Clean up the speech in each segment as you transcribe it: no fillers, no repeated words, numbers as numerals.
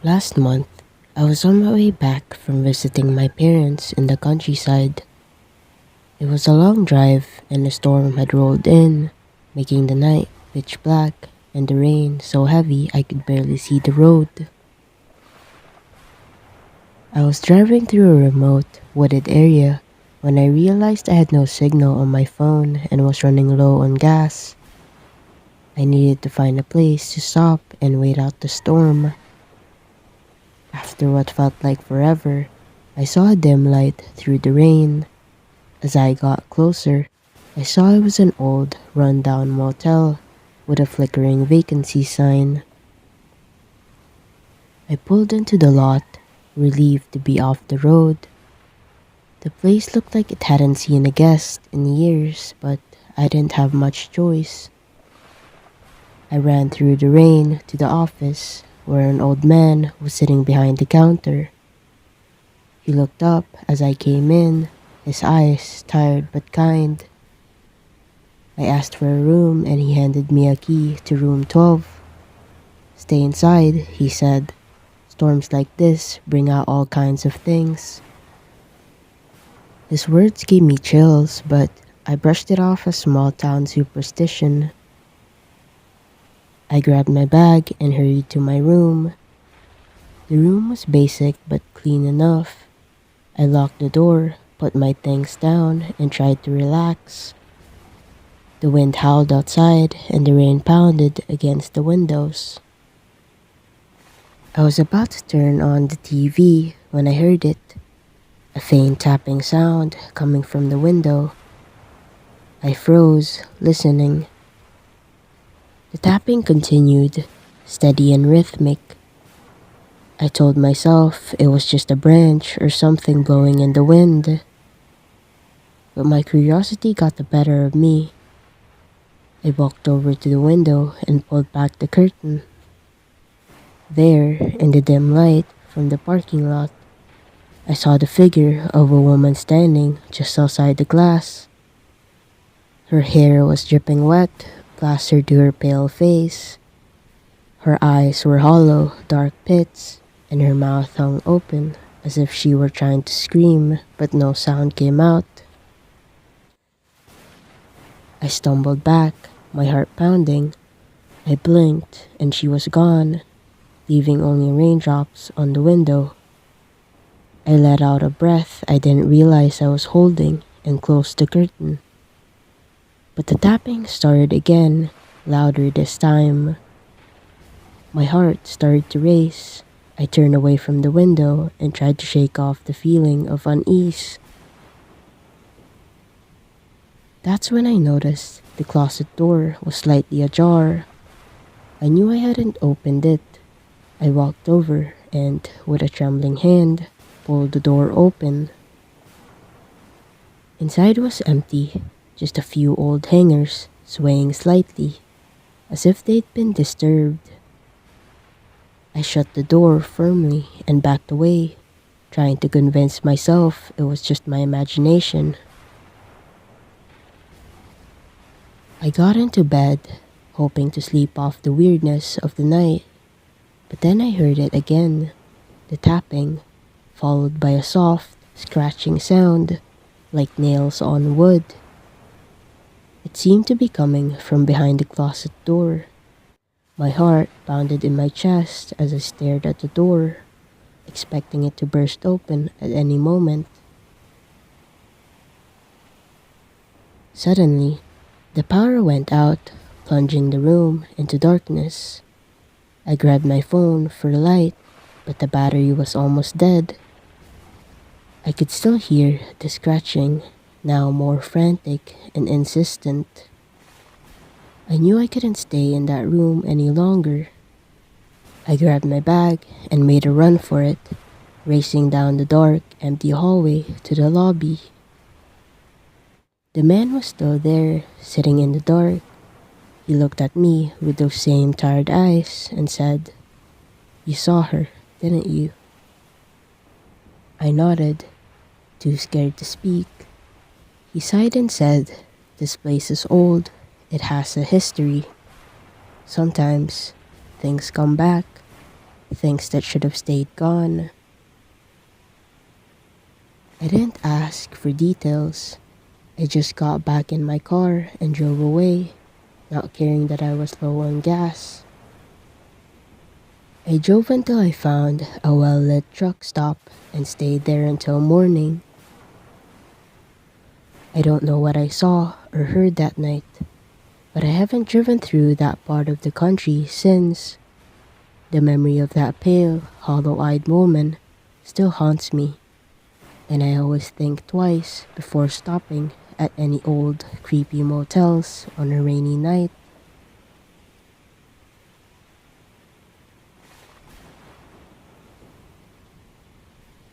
Last month, I was on my way back from visiting my parents in the countryside. It was a long drive and a storm had rolled in, making the night pitch black and the rain so heavy I could barely see the road. I was driving through a remote, wooded area when I realized I had no signal on my phone and was running low on gas. I needed to find a place to stop and wait out the storm. After what felt like forever, I saw a dim light through the rain. As I got closer, I saw it was an old, run-down motel with a flickering vacancy sign. I pulled into the lot, relieved to be off the road. The place looked like it hadn't seen a guest in years, but I didn't have much choice. I ran through the rain to the office, where an old man was sitting behind the counter. He looked up as I came in, his eyes tired but kind. I asked for a room and he handed me a key to room 12. "Stay inside," he said. "Storms like this bring out all kinds of things." His words gave me chills, but I brushed it off as small town superstition. I grabbed my bag and hurried to my room. The room was basic but clean enough. I locked the door, put my things down, and tried to relax. The wind howled outside and the rain pounded against the windows. I was about to turn on the TV when I heard it, a faint tapping sound coming from the window. I froze, listening. The tapping continued, steady and rhythmic. I told myself it was just a branch or something blowing in the wind. But my curiosity got the better of me. I walked over to the window and pulled back the curtain. There, in the dim light from the parking lot, I saw the figure of a woman standing just outside the glass. Her hair was dripping wet, plastered to her pale face. Her eyes were hollow, dark pits, and her mouth hung open as if she were trying to scream, but no sound came out. I stumbled back, my heart pounding. I blinked, and she was gone, leaving only raindrops on the window. I let out a breath I didn't realize I was holding and closed the curtain. But the tapping started again, louder this time. My heart started to race. I turned away from the window and tried to shake off the feeling of unease. That's when I noticed the closet door was slightly ajar. I knew I hadn't opened it. I walked over and, with a trembling hand, pulled the door open. Inside was empty, just a few old hangers swaying slightly, as if they'd been disturbed. I shut the door firmly and backed away, trying to convince myself it was just my imagination. I got into bed, hoping to sleep off the weirdness of the night, but then I heard it again, the tapping, followed by a soft, scratching sound, like nails on wood. It seemed to be coming from behind the closet door. My heart pounded in my chest as I stared at the door, expecting it to burst open at any moment. Suddenly, the power went out, plunging the room into darkness. I grabbed my phone for the light, but the battery was almost dead. I could still hear the scratching, now more frantic and insistent. I knew I couldn't stay in that room any longer. I grabbed my bag and made a run for it, racing down the dark, empty hallway to the lobby. The man was still there, sitting in the dark. He looked at me with those same tired eyes and said, "You saw her, didn't you?" I nodded, too scared to speak. He sighed and said, "This place is old. It has a history. Sometimes things come back." things that should have stayed gone. I didn't ask for details. I just got back in my car and drove away, not caring that I was low on gas. I drove until I found a well-lit truck stop and stayed there until morning. I don't know what I saw or heard that night, but I haven't driven through that part of the country since. The memory of that pale, hollow-eyed woman still haunts me, and I always think twice before stopping at any old, creepy motels on a rainy night.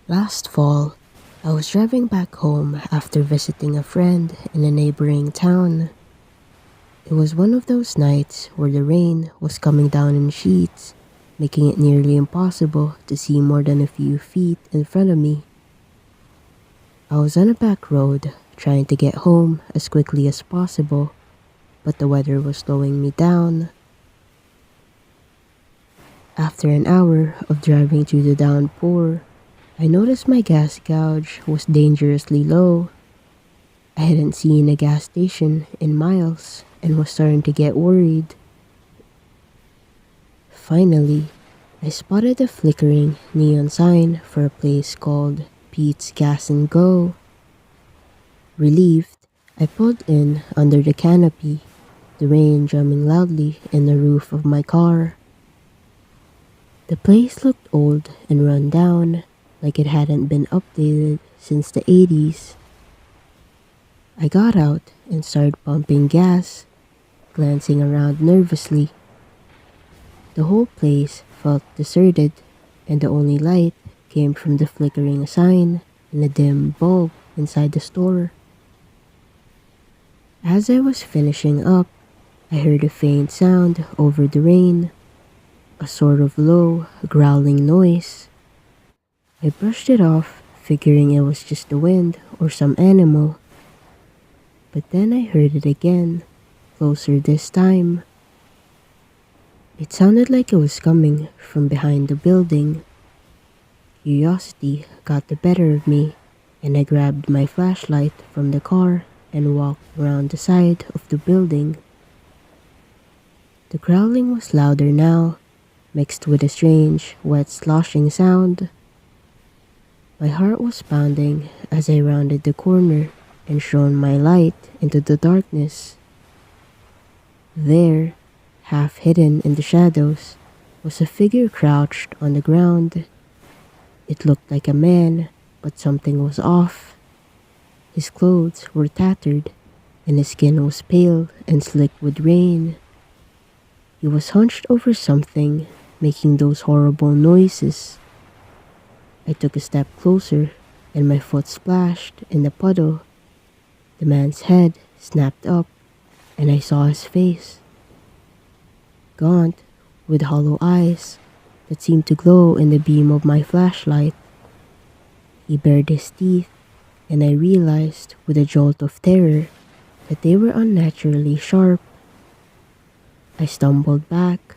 Last fall, I was driving back home after visiting a friend in a neighboring town. It was one of those nights where the rain was coming down in sheets, making it nearly impossible to see more than a few feet in front of me. I was on a back road, trying to get home as quickly as possible, but the weather was slowing me down. After an hour of driving through the downpour, I noticed my gas gauge was dangerously low. I hadn't seen a gas station in miles and was starting to get worried. Finally, I spotted a flickering neon sign for a place called Pete's Gas and Go. Relieved, I pulled in under the canopy, the rain drumming loudly in the roof of my car. The place looked old and run down, like it hadn't been updated since the 80s. I got out and started pumping gas, glancing around nervously. The whole place felt deserted, and the only light came from the flickering sign and a dim bulb inside the store. As I was finishing up, I heard a faint sound over the rain, a sort of low, growling noise. I brushed it off, figuring it was just the wind or some animal. But then I heard it again, closer this time. It sounded like it was coming from behind the building. Curiosity got the better of me, and I grabbed my flashlight from the car and walked around the side of the building. The growling was louder now, mixed with a strange, wet sloshing sound. My heart was pounding as I rounded the corner and shone my light into the darkness. There, half hidden in the shadows, was a figure crouched on the ground. It looked like a man, but something was off. His clothes were tattered, and his skin was pale and slick with rain. He was hunched over something, making those horrible noises. I took a step closer, and my foot splashed in the puddle. The man's head snapped up, and I saw his face. Gaunt, with hollow eyes that seemed to glow in the beam of my flashlight. He bared his teeth, and I realized with a jolt of terror that they were unnaturally sharp. I stumbled back,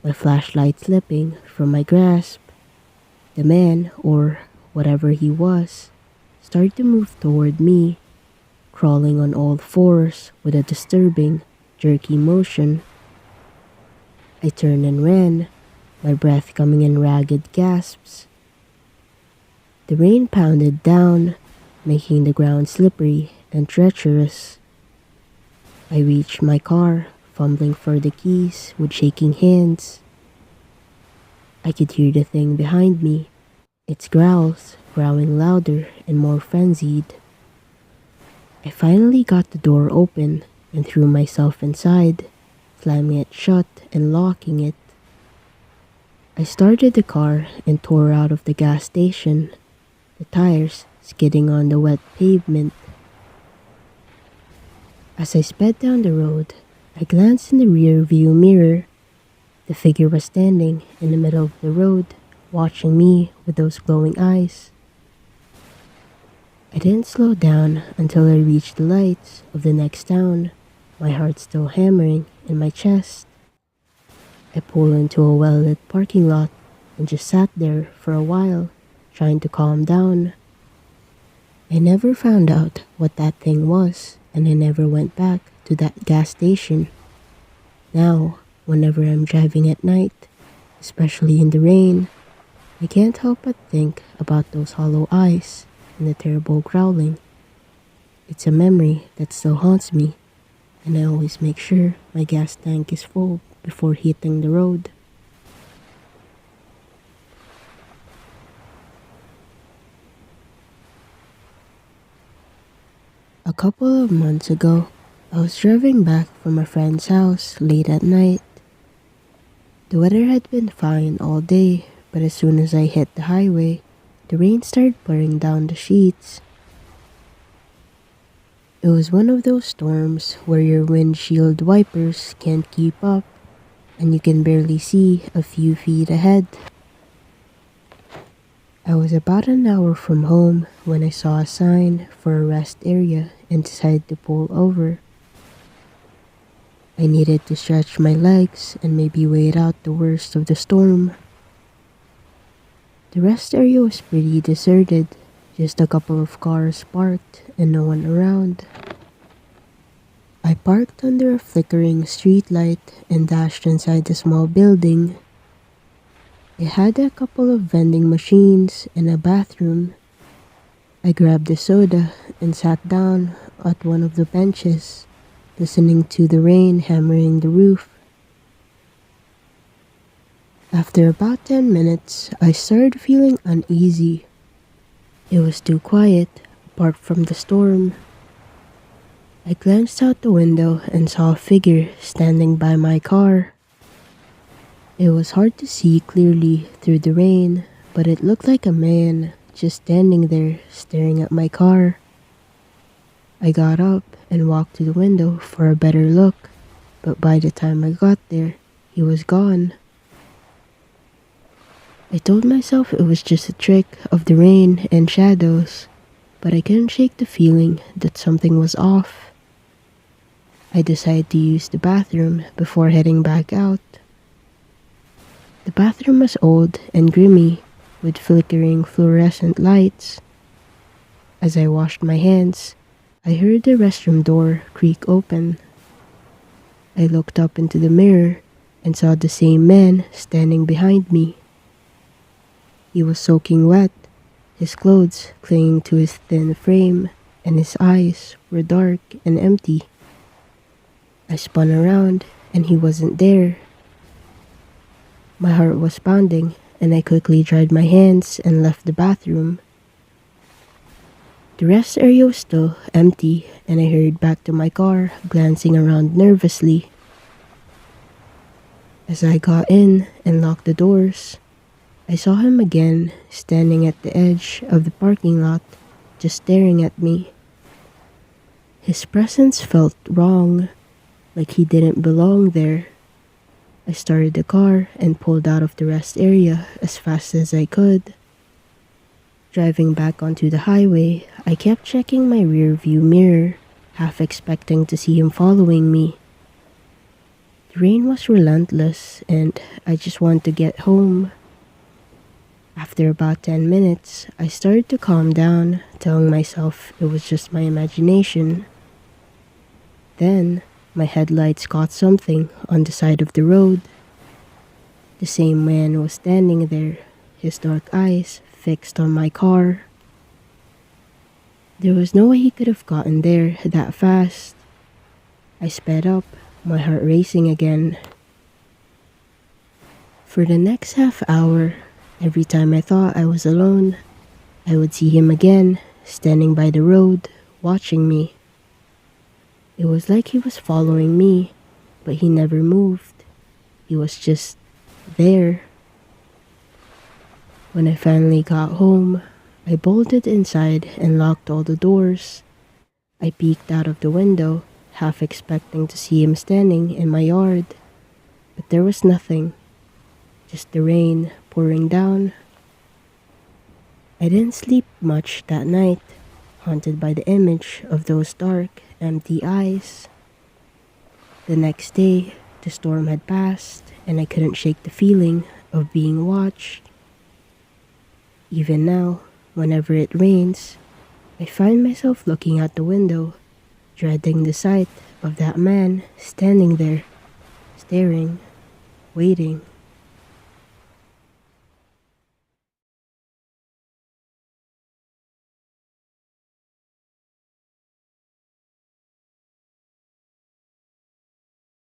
my flashlight slipping from my grasp. The man, or whatever he was, started to move toward me, crawling on all fours with a disturbing, jerky motion. I turned and ran, my breath coming in ragged gasps. The rain pounded down, making the ground slippery and treacherous. I reached my car, fumbling for the keys with shaking hands. I could hear the thing behind me, its growls growling louder and more frenzied. I finally got the door open and threw myself inside, slamming it shut and locking it. I started the car and tore out of the gas station, the tires skidding on the wet pavement. As I sped down the road, I glanced in the rear view mirror. The figure was standing in the middle of the road, watching me with those glowing eyes. I didn't slow down until I reached the lights of the next town, my heart still hammering in my chest. I pulled into a well-lit parking lot and just sat there for a while, trying to calm down. I never found out what that thing was, and I never went back to that gas station. Now, whenever I'm driving at night, especially in the rain, I can't help but think about those hollow eyes and the terrible growling. It's a memory that still haunts me, and I always make sure my gas tank is full before hitting the road. A couple of months ago, I was driving back from a friend's house late at night. The weather had been fine all day, but as soon as I hit the highway, the rain started pouring down the sheets. It was one of those storms where your windshield wipers can't keep up and you can barely see a few feet ahead. I was about an hour from home when I saw a sign for a rest area and decided to pull over. I needed to stretch my legs and maybe wait out the worst of the storm. The rest area was pretty deserted, just a couple of cars parked and no one around. I parked under a flickering streetlight and dashed inside the small building. It had a couple of vending machines and a bathroom. I grabbed a soda and sat down at one of the benches, listening to the rain hammering the roof. After about 10 minutes, I started feeling uneasy. It was too quiet, apart from the storm. I glanced out the window and saw a figure standing by my car. It was hard to see clearly through the rain, but it looked like a man just standing there staring at my car. I got up and walked to the window for a better look, but by the time I got there, he was gone. I told myself it was just a trick of the rain and shadows, but I couldn't shake the feeling that something was off. I decided to use the bathroom before heading back out. The bathroom was old and grimy, with flickering fluorescent lights. As I washed my hands, I heard the restroom door creak open. I looked up into the mirror and saw the same man standing behind me. He was soaking wet, his clothes clinging to his thin frame, and his eyes were dark and empty. I spun around and he wasn't there. My heart was pounding, and I quickly dried my hands and left the bathroom. The rest area was still empty, and I hurried back to my car, glancing around nervously. As I got in and locked the doors, I saw him again, standing at the edge of the parking lot, just staring at me. His presence felt wrong, like he didn't belong there. I started the car and pulled out of the rest area as fast as I could. Driving back onto the highway, I kept checking my rear view mirror, half expecting to see him following me. The rain was relentless and I just wanted to get home. After about 10 minutes, I started to calm down, telling myself it was just my imagination. Then, my headlights caught something on the side of the road. The same man was standing there, his dark eyes fixed on my car. There was no way he could have gotten there that fast. I sped up, my heart racing again. For the next half hour, every time I thought I was alone, I would see him again, standing by the road, watching me. It was like he was following me, but he never moved. He was just there. When I finally got home, I bolted inside and locked all the doors. I peeked out of the window, half expecting to see him standing in my yard, but there was nothing, just the rain pouring down. I didn't sleep much that night, haunted by the image of those dark, empty eyes. The next day, the storm had passed, and I couldn't shake the feeling of being watched. Even now, whenever it rains, I find myself looking out the window, dreading the sight of that man standing there, staring, waiting.